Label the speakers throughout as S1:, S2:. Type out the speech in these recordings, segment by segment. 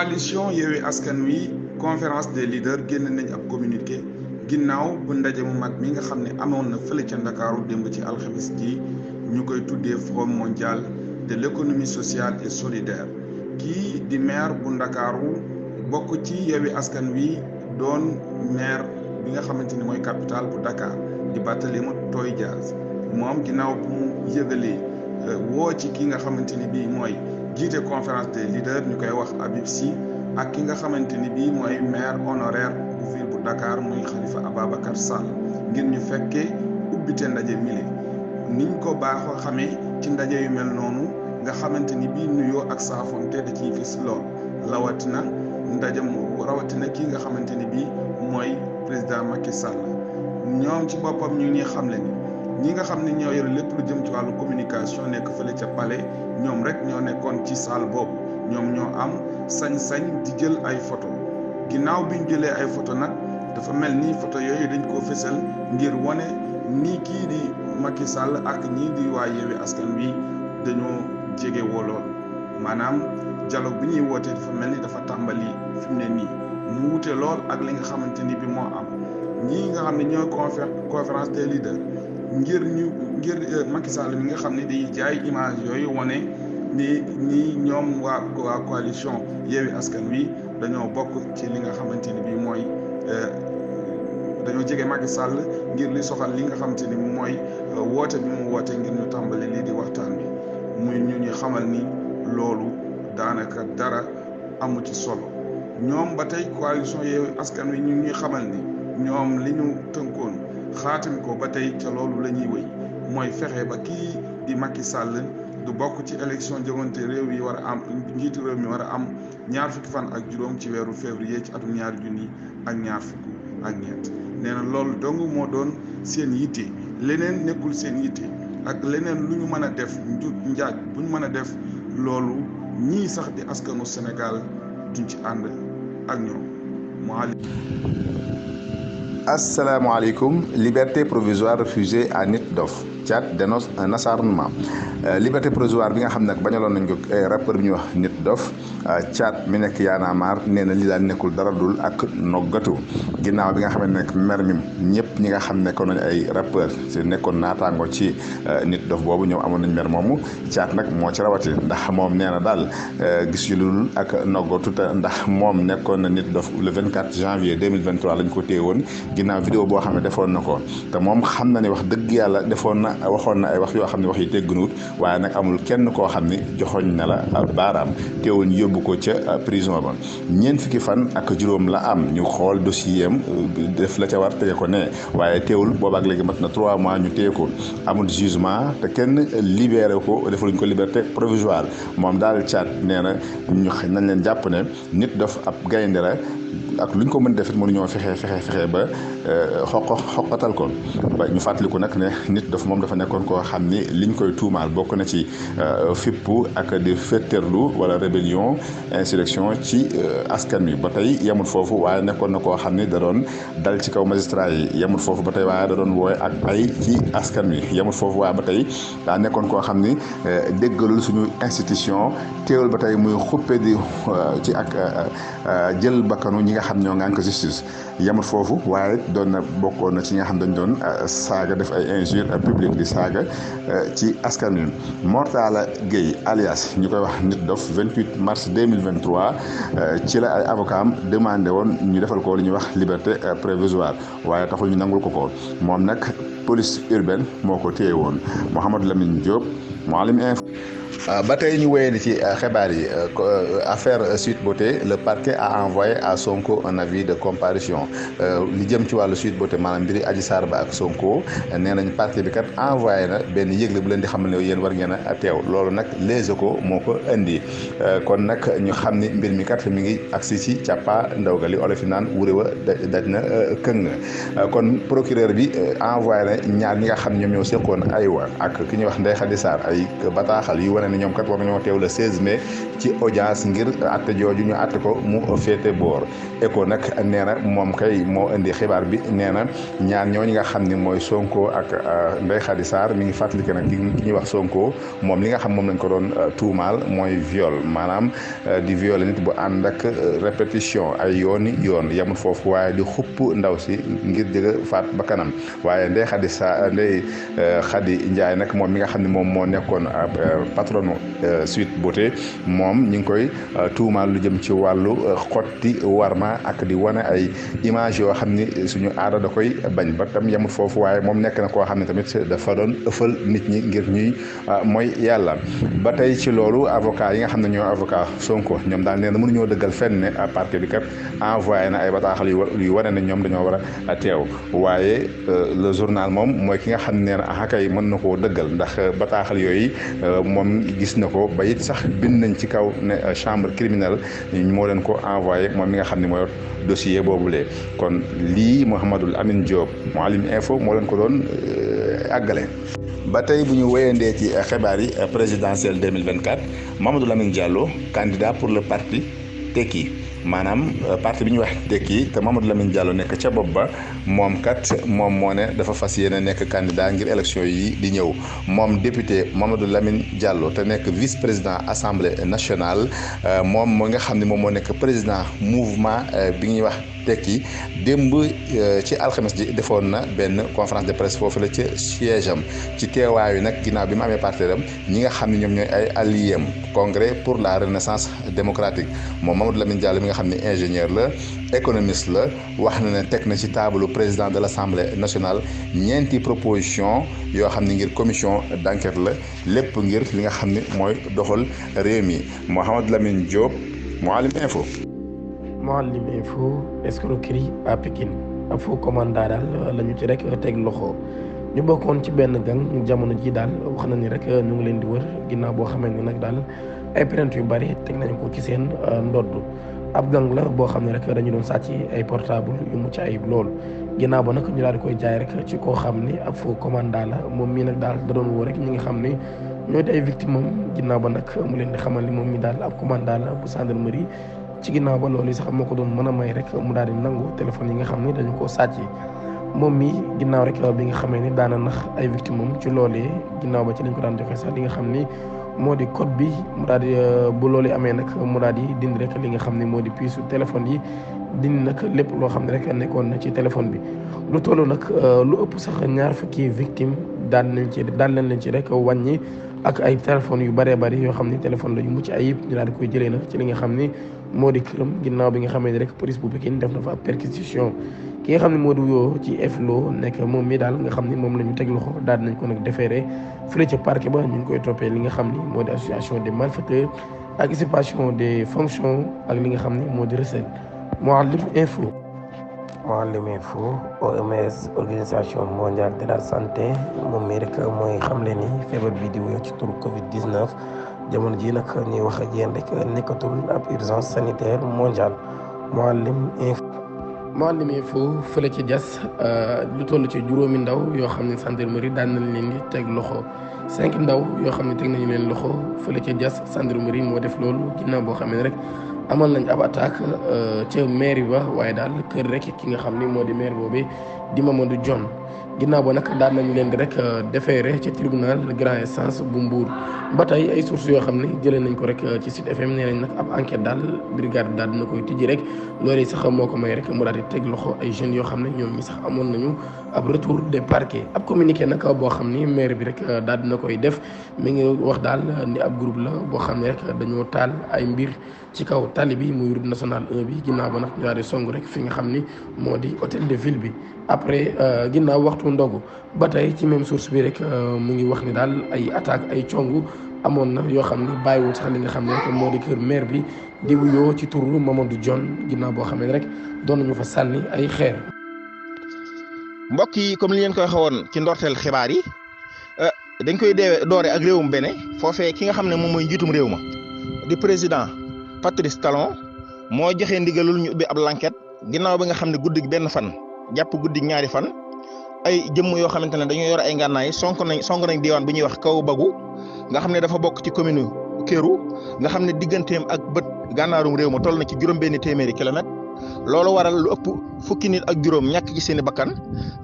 S1: coalition Yewwi Askan Wi conférence des leaders génn nañ ab communiqué ginnaaw bu ndaje mu mag mi nga xam ne amoon na fële ca Ndakaaru démb ci alxamis ji ñu koy tuddee forum mondial de l'économie sociale et solidaire kii di maire bu Ndakaaru bokk ci Yewwi Askan Wi doon maire bi nga xamante ni mooy capitale bu Dakar di Barthélémy Toye Dias moom ginnaaw bu mu yëgalee woo ci ki nga xamante ni bii mooy jiite conférence des leaders ñu koy wax Habib Sy ak ki nga xamante ni bii mooy maire honoraire bu ville bu Dakar muy Khalifa Ababacar Sall ngir ñu fekkee ubbite ndaje mili niñ ko baaxoo xamee ci ndaje yu mel noonu nga xamante ni bii nuyoo ak saafonte da ciy fis lool rawatina kii nga xamante ni bii mooy président Macky Sall ñoom ci boppam ñu ngi xamle ni ñi nga xam ne ñoo yore lépp lu jëm ci wàllu communication nekk fële ca palais ñoom rek ñoo nekkoon ci salle boobu ñoom ñoo am sañ-sañ di jël ay photo ginnaaw bi ñu jëlee ay photo nag dafa mel ni photo yooyu dañ koo fësal ngir wane ni kii di Macky Sall ak ñii di waa Yewwi Askan Wi dañoo jege woo lool maanaam dialogue bi ñuy wootee dafa mel ni dafa tàmbali fi mu ne nii mu wute lool ak li nga xamante ni bi moo am ñii nga xam ne ñooy conférence des leaders ngir Macky Sall mi nga xam ne day jaay image yooyu wane ni ñoom waa coalition Yewwi Askan Wi dañoo bokk ci li nga xamante ni bii mooy dañoo jege Macky Sall ngir li soxal li nga xamante ni mooy woote bi mu woote ngir ñu tàmbali lii di waxtaan bi muy ñu xamal ni loolu daanaka dara amu ci solo ñoom ba tey coalition Yewwi Askan Wi ñu ñuy xamal ni ñoom li ñu tënkoon xaatim ko ba tey ca loolu la ñuy wéy mooy fexe ba kii di Macky Sall du bokk ci élection jëmante réew yi war a am njiitu réew mi war a am ñaar fukki fan ak juróom ci weeru février ci atum 2024 nee na loolu dong moo doon seen yitte leneen nekkul seen yitte ak leneen lu ñu mën a def njaaj bu ñu mën a def loolu ñii sax di askanu Sénégal duñ ci ànd ak ñoom.
S2: Asalaamaaleykum. Liberté provisoire refusée à Nitdoff. Thiat dénonce un acharnement. Liberté provisoire bi nga xam ne nag bañaloon nañ ko rappeur bi ñuy wax Nitdoff Thiat mi nekk Y'en a marre nee na li daal nekkul dara dul ak noggatu ginnaaw bi nga xam ne nag mer mi ñëpp ñi nga xam ne kon nañ ay rappeur si nekkoon naataango ci Nitdoff boobu ñoom amoon nañ mer moomu Thiat nag moo ci rawati ndax moom nee na daal gis yu lul ak noggatu te ndax moom nekkoon na Nitdoff le 24 janvier 2023 lañ ko téye woon ginnaaw vidéo boo xam ne defoon na ko te moom xam na ne wax dëgg yàlla waxoon na ay wax yoo xam ne wax yi teggunuut waaye nag amul kenn koo xam ne joxoñ na la baaraam teewul ñu yóbbu ko ca prison ba ñeent fukki fan ak juróom la am ñu xool dossier am def la ca war tege ko ne waaye teewul boobaak léegi mat na 3 mois ñu téye ko amul jugement te kenn libéré ko defaluñ ko liberté provisoire moom daal Thiat nee na ñu nañ leen jàpp ne Nitdoff ab gaynde la ak lu ñu ko mën defit mënuñoo fexe ba xoqatal ko ba ñu fàttaliku nag ne Nitdoff moom dafa nekkoon koo xam ni liñ koy tuumaal bokk na ci fippu ak di fétterlu wala rébellion insurrection ci askan wi ba tey yemul foofu waaye nekkoon na koo xam ni da doon dal ci kaw magistrat yi yemul foofu ba tey waaye da doon wooye ak ay ci askan wi yemul foofu waaye ba tey daa nekkoon koo xam ni déggalul suñu institution teewul ba tey muy xuppe di ci ak jël bakkanu ñi nga xam ñoo ngànk justice yemul foofu waaye doon na bokkoon na ci nga xam dañ doon saaga def ay injure publique di saaga ci askan wi Mortala Gueye alias ñu koy wax Nitdoff 28 mars 2023 ci la ay avocat am demandé woon ñu defal ko li ñuy wax liberté provisoire waaye taxul ñu nangul ko moom nag police urbaine moo ko téye woon Mouhamadou Lamine Diop Mouhalim Info. ba tey ñu wéyee ci xibaar yi affaire Sweet Beauté le parquet a envoyé à Sonko un avis de comparution li jëm ci wàllu Sweet Beauté maanaam mbiri Adji Sarr ba ak Sonko nee nañ parquet bi kat envoyé na benn yëgle bu leen di xamal ne yéen war ngeen a teew loolu nag Les Échos moo ko indi kon nag ñu xam ni mbir mi kat mi ngi agsi ci càppa ndaw ga li olof yi naan wuré wa daj na këng kon procureur bi envoyé na ñaar ñi nga xam ñoom ñoo seqoon aywa ak ki ñuy wax Ndeye Khady Sarr ay bataaxal yu wane ne ñoom kat war nañoo teew le 16 mai ci audience ngir atte jooju ñu atte ko mu féete boor. ECHO nag nee na moom kay moo indi xibaar bi nee na ñaar ñooñu nga xam ne mooy Sonko ak Ndeye Khady Sarr mi ngi fàttali que nag ki ñuy wax Sonko moom li nga xam moom lañ ko doon tuumaal mooy viol maanaam di violer nit bu ànd ak répétition ay yoon yamul foofu waaye di xupp ndaw si ngir jëga faat ba kanam waaye Ndeye Khady Ndiaye nag moom mi nga xam ne moom moo nekkoon patronu Sweet Beauté moom ñu ngi koy tuumaal lu jëm ci wàllu xotti warma ak di wane ay image yoo xam ni suñu aada da koy bañ ba tam yamul foofu waaye moom nekk na koo xam ne tamit dafa doon ëffal nit ñi ngir ñuy mooy yàlla. ba tey ci loolu avocat yi nga xam ne ñoo avocat Sonko ñoom daal nee na mënuñoo dëggal fenn ne parquet bi kat envoyé na ay bataaxal yu wane ne ñoom dañoo war a teew waaye le journal moom mooy ki nga xam ne nee na akay mën na koo dëggal ndax bataaxal yooyu moom gis na ko ba it sax bind nañ ci kaw ne chambre criminelle moo leen ko envoyé moom mi nga xam ne mooy dossier boobulee kon lii Mouhamadou Amine Diop Mouhalim Info moo leen ko doon àggale. ba tey bu ñu wéyandee ci xibaar yi présidentielle 2024 Mamadou Lamine Diallo candidat pour le parti Tekki maanaam parti bi ñuy wax Tekki te Mamadou Lamine Diallo nekk ca bopp ba moom kat moom moo ne dafa fas yéene nekk candidat ngir élection yi di ñëw moom député Mamadou Lamine Diallo te nekk vice président assemblée nationale moom moo nga xam ne moom moo nekk président mouvement bi ñuy wax Tekki démb ci alxames ji defoon na benn conférence de presse foofu la ca siège am ci teewaayu nag ginnaaw bi mu amee partenaire am ñi nga xam ne ñoom ñooy ay alliés am congrès pour la renaissance démocratique moom Mamadou Lamine Diallo mi nga xam ne ingénieur la économiste la wax na ne teg na ci taabalu président de l' assemblée nationale ñeenti proposition yoo xam ne ngir commission d' enquête la lépp ngir li nga xam ne mooy doxal réew mi Mouhamadou Lamine Diop Mouhalim Info.
S3: Mouhalim Info escroquerie à Pikine ab faux commandant daal la ñu ci rek teg loxo ñu bokkoon ci benn gang jamono ji daal wax na ni rek ñu ngi leen di wër ginnaaw boo xamee ni nag daal ay plainte yu bari teg nañu ko ci seen ndodd ab gang la boo xam ne rek dañu doon sàcc ay portable yu mucc ayib loolu ginnaaw ba nag ñu daal di koy jaay rek ci koo xam ni ab faux commandant la moom mii nag daal da doon woo rek ñi nga xam ni ñooy ay victime moom ginnaaw ba nag mu leen di xamal ni moom mi daal ab commandant la bu gendarmerie ci ginnaaw ba loolu sax moo ko doon mën a may rek mu daal di nangu téléphone yi nga xam ni dañu koo sàcc moom mi ginnaaw rek bi nga xamee ni daana nax ay victime moom ci loolee ginnaaw ba ci lañ ko daan joxe sax li nga xam ni moo di code bi mu daal di bu loolu amee nag mu daal di dindi rek li nga xam ne moo di puce téléphone yi dindi nag lépp loo xam ne rek nekkoon na ci téléphone bi lu toll nag lu ëpp sax 20 victime daan leen ci rek wàññi ak ay téléphones yu bëree bëri yoo xam ne téléphone la yu mucc ayib ñu daal di koy jëlee nag ci li nga xam ni moo di këram ginnaaw bi nga xamee ne rek police bu Pikine def na fa perquisition ki nga xam ne moo di wuyoo ci FLO nekk moom mi daal nga xam ni moom la ñu teg loxo daal nañ ko nag déféré fële ca parquet ba ñu ngi koy toppee li nga xam ni moo di association des malfaiteurs ak usurpation des fonctions ak li nga xam ni moo di recette. Mouhalim Info. Mouhalim Info OMS organisation mondiale de la santé moom mi rek mooy xamle ni feebar bi di wuyoo ci turu Covid 19 jamono ji nag ñuy wax ak yéen rek nekkatul ab urgence sanitaire mondiale. Mouhalim Info fële ci Diass lu toll ci juróomi ndaw yoo xam ne gendarmerie daan nañ leen di teg loxo 5 ndaw yoo xam ne teg nañu leen loxo fële ci Diass gendarmerie moo def loolu ginnaaw boo xam ne rek amal nañ ab attaque ca mairie ba waaye daal kër rek ki nga xam ni moo di maire boobee di Mamadou John ginnaaw ba nag daan nañ leen di rek déféré ci tribunal grande instance bu Mbour ba tey ay sources yoo xam ne jëlee nañ ko rek ci Sud FM nee nañ nag ab enquête daal brigade daal dina koy tijji rek loolu sax moo ko may rek mu daal di teg loxo ay jeunes yoo xam ne ñoom ñi sax amoon nañu ab retour des parquets ab communiqué nag boo xam ni maire bi rek daal dina koy def mi ngi wax daal ni ab groupe la boo xam ne rek dañoo taal ay mbir ci kaw tali bi muy route nationale 1 bi ginnaaw ba nag ñu daal di song rek fi nga xam ni moo di hôtel de ville bi après ginnaaw waxtu ndogu ba tey ci même source bi rek mu ngi wax ni daal ay attaque ay congu amoon na yoo xam ni bàyyiwul sax li nga xam ne rek moo di kër maire bi di wuyoo ci turu Mamadou John ginnaaw boo xam ne rek doon nañu fa sànni ay xeer.
S4: mbokk yi comme li ngeen koy xawoon ci ndorteel xibaar yi dañ koy doore ak réewum Bénin foofee ki nga xam ne moom mooy njiitum réew ma di président Patrice Talon moo joxe ndigalul ñu ubbi ab l'enquête ginnaaw bi nga xam ne guddi benn fan jàpp guddi ñaari fan ay jëmm yoo xamante ne dañoo yor ay ngànnaay song nañ diwaan bu ñuy wax kaw bagu nga xam ne dafa bokk ci commune Kéru nga xam ne digganteem ak bët gànnaarum réew ma toll na ci juróom-benn téeméeri kilomètre loolu waral lu ëpp fukki nit ak juróom ñàkk ci seen i bakkan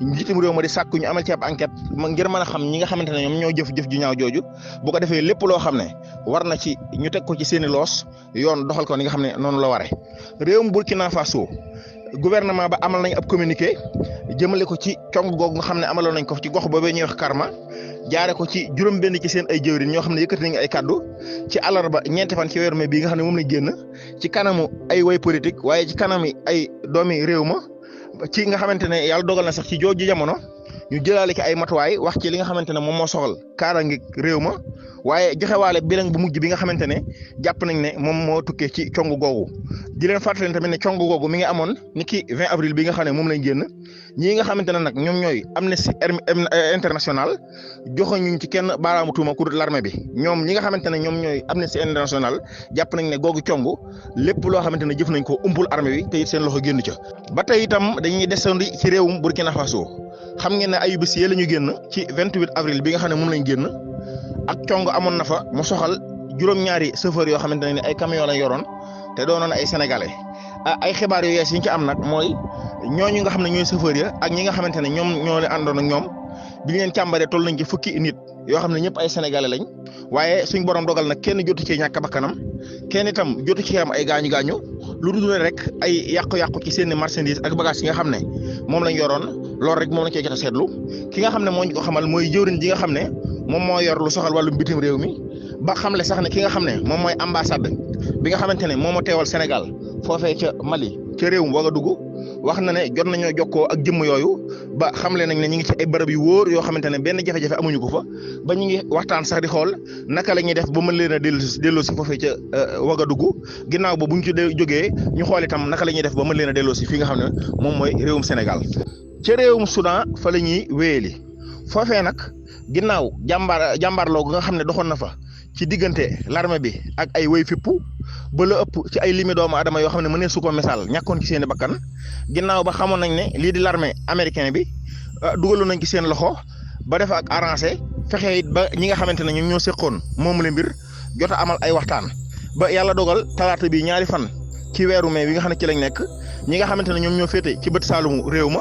S4: njiitum réew ma di sàkku ñu amal ci ab enquête ngir mën a xam ñi nga xamante ne ñoom ñoo jëf-jëf ju ñaaw jooju bu ko defee lépp loo xam ne war na ci ñu teg ko ci seen i loos yoon doxal ko ni nga xam ne noonu la waree. réewum Burkina Faso gouvernement ba amal nañ ab communiqué jëmale ko ci cong googu nga xam ne amaloon nañ ko ci gox boobee ñuy wax Karma jaare ko ci juróom-benn ci seen ay jëwriñ ñoo xam ne yëkkati nañ ay kaddu ci àllarba ñeenti fan ci weeru mai bii nga xam ne moom lañ génn ci kanamu ay way politique waaye ci kanamu ay doomi réew ma ci nga xamante ne yàlla dogal na sax ci jooju jamono ñu jëlaale ci ay matuwaay wax ci li nga xamante ne moom moo soxal kaaraange réew ma waaye joxewaale bilan bu mujj bi nga xamante ne jàpp nañ ne moom moo tukkee ci cong googu di leen fàttali tamit ne cong googu mi ngi amoon ni ki 20 avril bi nga xam ne moom lañ génn ñii nga xamante ne nag ñoom ñooy Amnesty International joxuñu ci kenn baaraamu tuuma ku dul l'armée bi ñoom ñi nga xamante ne ñoom ñooy Amnesty International jàpp nañ ne googu cong lépp loo xamante ne jëf nañ ko umpul armée bi te it seen loxo génn ca ba tey itam dañuy desandi ci réewum Burkina Faso xam ngeen ne ayu bés yee la ñu génn ci 28 avril bi nga xam ne moom lañ génn ak cong amoon na fa mu soxal juróom-ñaari chauffeur yoo xamante ne ay camion lañ yoroon te doonoon ay sénégalais ay xibaar yu yees yi ñu ci am nag mooy ñooñu nga xam ne ñooy chauffeur ya ak ñi nga xamante ne ñoom ñoo leen àndoon ak ñoom bi ñu leen càmbaree toll nañ ci fukki nit yoo xam ne ñëpp ay sénégalais lañ waaye suñ borom dogal nag kenn jotu ci ñàkk bakkanam kenn itam jotu ci am ay gaañu-gaañu lu dul rek ay yàqu-yàqu ci seen marchandise ak bagage yi nga xam ne moom lañ yoroon loolu rek moom la cee jot a seetlu ki nga xam ne moo ñu ko xamal mooy jëwriñ ji nga xam ne moom moo yor lu soxal wàllum bitim réew mi ba xamle sax ne ki nga xam ne moom mooy ambassade bi nga xamante ne moom moo teewal Sénégal foofee ca Mali ca réewum Ouagadougou wax na ne jot nañoo jokkoo ak jëmm yooyu ba xamle nañ ne ñu ngi ci ay bërëb yu wóor yoo xamante ne benn jafe-jafe amuñu ko fa ba ñu ngi waxtaan sax di xool naka la ñuy def ba mën leen a delloo si foofee ca Ouagadougou ginnaaw ba bu ñu ci jógee ñu xool itam naka la ñuy def ba mën leen a delloo si fi nga xam ne moom mooy réewum Sénégal ca réewum Soudan fa la ñuy wéyali foofee nag ginnaaw jàmbaarloo nga xam ne doxoon na fa ci diggante l'armée bi ak ay way fippu ba la ëpp ci ay limi doomu adama yoo xam ne mënee su ko misaal ñàkkoon ci seen i bakkan ginnaaw ba xamoon nañ ne lii di l'armée américain bi dugaloon nañ ci seen loxo ba def ak arrangé fexe it ba ñi nga xamante ne ñoom ñoo seqoon moom la mbir jot a amal ay waxtaan ba yàlla dogal talaata bi ñaari fan ci weeru mai bi nga xam ne ci lañ nekk ñi nga xamante ne ñoom ñoo féete ci bët saalumu réew ma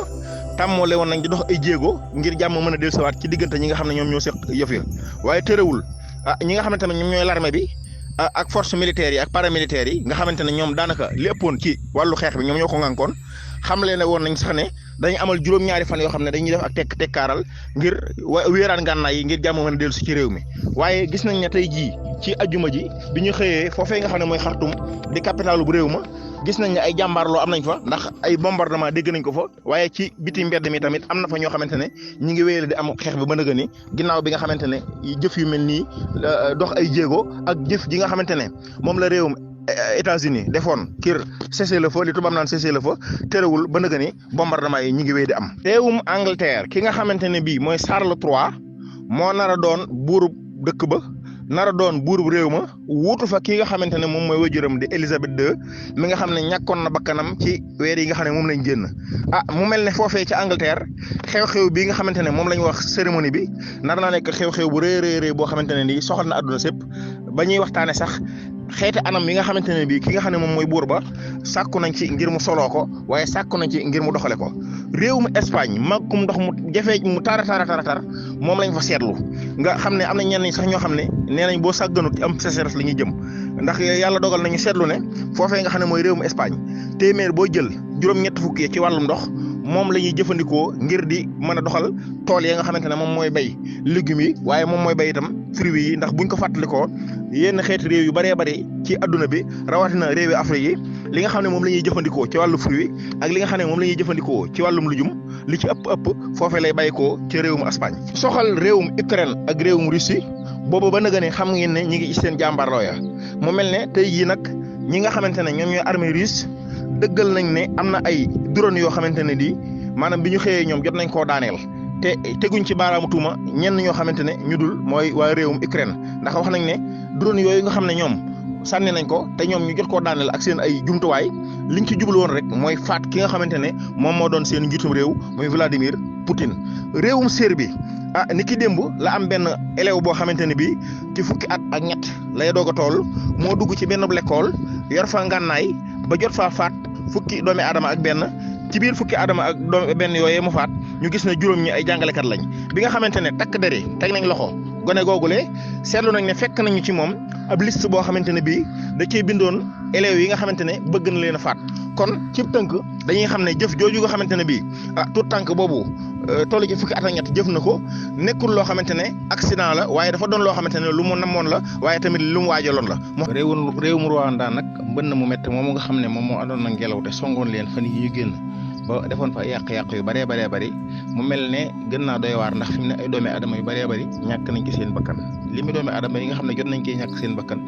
S4: tàmmoole woon nañ di dox ay jéego ngir jàmm mën a dellusiwaat ci diggante ñi nga xam ne ñoom ñoo seq yëf ya waaye terewul ñi nga xamante ne ñoom ñooy l'armée bi ak force militaires yi ak paramilitaires yi nga xamante ne ñoom daanaka li ëppoon ci wàllu xeex bi ñoom ñoo ko ngànkoon xam leen ne woon nañ sax ne dañuy amal juróom-ñaari fan yoo xam ne dañuy def ak tekkaaral ngir wéeraan ngànnaay yi ngir jàmm mën a dellu si ci réew mi waaye gis nañ ne tey jii ci ajjuma ji bi ñu xëyee foofee nga xam ne mooy Khartoum di capitalu bu réew ma gis nañ ne ay jàmbaarloo am nañ fa ndax ay bombardement dégg nañ ko fa waaye ci biti mbedd mi tamit am na fa ñoo xamante ne ñi ngi wéyale di am xeex bi ba nëgë ni ginnaaw bi nga xamante ne jëf yu mel nii dox ay jéego ak jëf ji nga xamante ne moom la réewum États-Unis defoon kir cessez-le-feu li tubaab naan cessez-le-feu terewul ba nëgë ni bombardement yi ñi ngi wéy di am. réewum Angleterre ki nga xamante ne bii mooy Charles III moo nar a doon buurub dëkk ba. nara doon buurub réew ma wuutu fa ki nga xamante ne moom mooy waajuram di Élisabeth II mi nga xam ne ñàkkoon na bakkanam ci weer yi nga xam ne moom lañ génn mu mel ne foofee ci Angleterre xew-xew bii nga xamante ne moom la ñu wax cérémonie bi nar naa nekk xew-xew bu rëy boo xamante ne nii soxal na àdduna sépp ba ñuy waxtaane sax xeeti anam yi nga xamante ne bii ki nga xam ne moom mooy buur ba sàkku nañ ci ngir mu soloo ko waaye sàkku nañ ci ngir mu doxale ko réewum Espagne magkum ndox mu jafee mu tar moom lañ fa seetlu nga xam ne am na ñenn sax ñoo xam ne nee nañ boo sàgganut am sécheresse la ñuy jëm ndax yàlla dogal nañu seetlu ne foofee nga xam ne mooy réewum Espagne téeméer boo jël juróom-ñett fukki ci wàllum ndox moom la ñuy jëfandikoo ngir di mën a doxal tool yi nga xamante ne moom mooy bay légumes yi waaye moom mooy bay itam fruits yi ndax buñ ko fàttalikoo yenn xeeti réew yu bëree bëri ci adduna bi rawatina réewi Afrique yi li nga xam ne moom la ñuy jëfandikoo ci wàllu fruits ak li nga xam ne moom la ñuy jëfandikoo ci wàllum lujum li ci ëpp foofee lay bàyyikoo ci réewum Espagne. soxal réewum Ukraine ak réewum Russie boobu ba nëgë ne xam ngeen ne ñi ngi ci seen jàmbaarloo ya mu mel ne tey jii nag ñi nga xamante ne ñoom ñooy armée russe dëggal nañ ne am na ay drone yoo xamante ne di maanaam bi ñu xëyee ñoom jot nañ koo daaneel te teguñ ci baaraamu tuuma ñenn ñoo xamante ne ñu dul mooy waa réewum Ukraine ndax wax nañ ne drone yooyu nga xam ne ñoom sànni nañ ko te ñoom ñu jot koo daaneel ak seen ay jumtuwaay liñ ci jublu woon rek mooy faat ki nga xamante ne moom moo doon seen njiitum réew muy Vladimir Poutine. réewum Serbie ni ki démb la am benn élève boo xamante ne bii ci fukki at ak ñett lay doog a toll moo dugg ci benn l'école yor fa ngànnaay ba jot faa faat fukki doomi aadama ak benn ci biir fukki aadama ak benn yooyee mu faat ñu gis ne juróom ñi ay jàngalekat lañ bi nga xamante ne takk der yi teg nañ loxo gone googule seetlu nañ ne fekk nañu ci moom ab liste boo xamante ne bii da cee bindoon élèves yi nga xamante ne bëgg na leen a faat kon ci tënk dañuy xam ne jëf jooju nga xamante ne bii tout tànk boobu toll ci fukki at ak ñett jëf na ko nekkul loo xamante ne accident la waaye dafa doon loo xamante ne lu mu namoon la waaye tamit lu mu waajaloon la. réewum Rwanda nag mbënn mu métti moomu nga xam ne moom moo àndoon na ngelaw te songoon leen fan yii ñu génn ba defoon fa yàq-yàq yu bëree bëri mu mel ne gën naa doy waar ndax fi mu ne ay doomi adama yu bëree bëri ñàkk nañ ci seen bakkan li mu doomi adama yi nga xam ne jot nañ cee ñàkk seen bakkan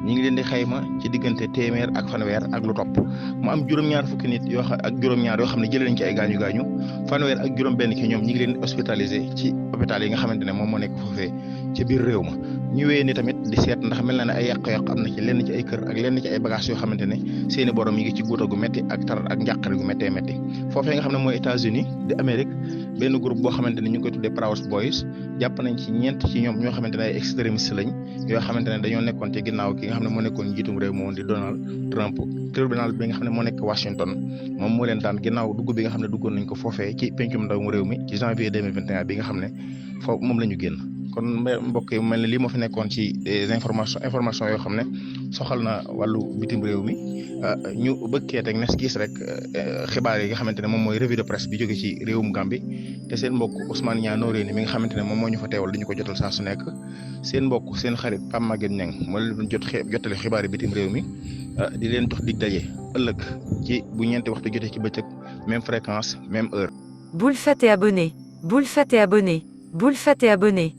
S4: ñu ngi leen di xayma ci diggante téeméer ak fanweer ak lu topp mu am juróom-ñaar fukki nit yoo xam ne jëlee nañ ci ay gaañu fanweer ak juróom-benn ki ñoom ñu ngi leen hospitalisé ci hôpital yi nga xamante ne moom moo nekk foofee ci biir réew ma ñu wéyee ni tamit di seet ndax mel na ne ay yàq-yàq am na ci lenn ci ay kër ak lenn ci ay bagages yoo xamante ne seeni borom yi ngi ci guuta gu métti ak tar ak njàqare gu méttee métti foofee nga xam ne mooy États-Unis di Amérique benn groupe boo xamante ne ñu ngi koy tuddee Proud Boys jàpp nañ ci ñeent ci ñoom ñoo xamante ne ay extrémistes lañ yoo xamante ne dañoo nekkoon ci ginnaaw ki nga xam ne moo nekkoon njiitum réew moom di Donald Trump tribunal bi nga xam ne moo nekk Washington moom moo leen daan ginnaaw dugg bi nga xam ne duggoon nañ ko foofee ci pencum ndaw mu réew mi ci janvier 2021 bi nga xam ne foofu moom la ñu génn kon mbokk yi mel ne lii moo fi nekkoon ci des information yoo xam ne soxal na wàllu bitim réew mi ñu bëggee teg nes gis rek xibaar yi nga xamante ne moom mooy revue de presse bi jóge ci réewum Gambie te seen mbokk Ousmane Niang Noreyni mi nga xamante ne moom moo ñu fa teewal dañu ko jotal saa su nekk seen mbokk seen xarit Pape Maguette Niang moo leen jottali xibaar yi bitim réew mi di leen jox dig daje ëllëg ci bu ñeenti waxtu jotee ci bëccëg même fréquence même heure.
S5: Bul fàtte abonné.